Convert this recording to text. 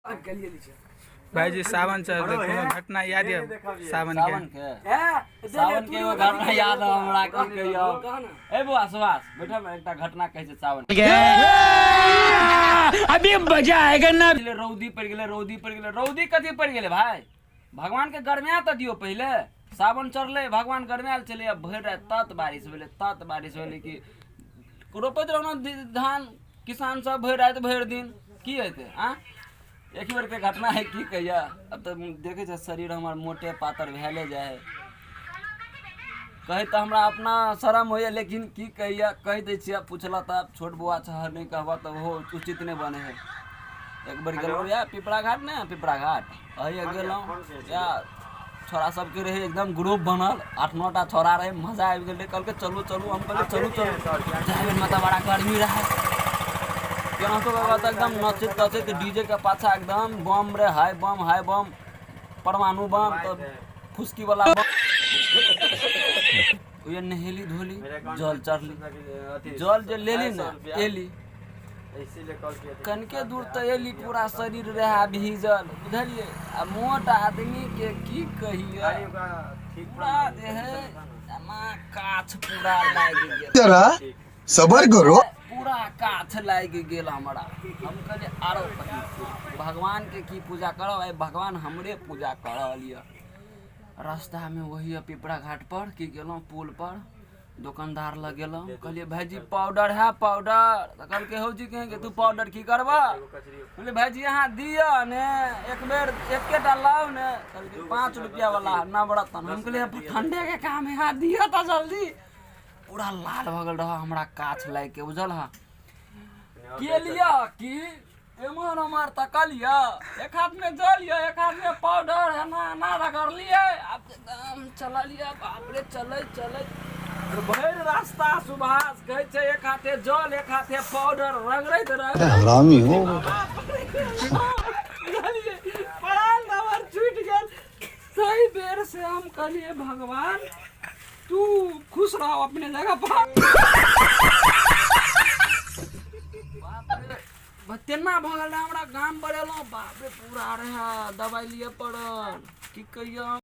भाई जी सावन चल रहे कोनो घटना याद है सावन के वो घटना याद है हमरा की कहियो ए बुआ सुभाष बैठो में एकटा घटना कहै छै सावन के अभी मजा आएगा ना। रौदी पड़ गेले रौदी कथी पड़ गेले भाई भगवान के गरमिया त दियो पहले सावन चढ़ले भगवान गरमियाल चले अब भर रात तत बारिश भेले कि रोपैत रहना धान किसान सब भर रात भर दिन की हेते आ एक ही बार के घटना है की कहिया अब तो देखे छ शरीर हमार मोटे पातर भेले जाए है कहे तो हमरा अपना शर्म होय लेकिन की कहिया कह दे छिया पूछला त छोट बुआ छ नहीं कहबा त वो उचित नहीं बने है। एक बार गेलो या पिपरा घाट अही गेलो या छोरा सब के रहे एकदम ग्रुप बनल 8-9 टा छोरा रहे मजा आ गेल कल के चलू हम कहले चलू जाए माता बड़ा गर्मी रहे केना तो एकदम नचित डीजे के पाछा एकदम बम रे हाई बम परमाणु बम तो फुसकी वाला बम ये नहेली धोली जल चढ़ली जल जे लेली ना एली कनके दूर तो एली पूरा शरीर रहा भीजल बुझलिए आ मोट आदमी के की कहिए पूरा देह काछ पूरा लाग गेल जरा सबर करो पूरा काछ लाग गेल हमरा हम कहले आरो भगवान के की पूजा करो भाई भगवान हमरे पूजा करलिए। रास्ता में वही पिपरा घाट पर की गेलो पुल पर दुकानदार लगेलो कहलिए भाईजी पाउडर है पाउडर तो कल के हो जी कहेंगे तू पाउडर की करबा बोले भाईजी यहाँ दिया ने एक बेर एकेटा लाओ ने कल के 5 रुपया वाला नवरत्न हम कहलिए ठंडे के काम है यहाँ दिया तो जल्दी पूरा लाल भगल रहा हमरा काछ लाग के बुझल हा के लिया की एमन हमार तकलिया एक हाथ में जल लिया एक हाथ में पाउडर है ना रगड़ लिए अब एकदम चला लिया बाप रे चले भर रास्ता सुभाष कहै छै एक हाथे जल एक हाथे पाउडर रगड़ैत रहे हरामी हो पड़ाल नंबर छूट गेल सही बेर से हम कहलिए भगवान तू खुश रहो अपने जगह पर तेना भगल हमरा गाम बढ़ेलो बाप रे पूरा रहे दवाई लिए पड़ल की कहियो।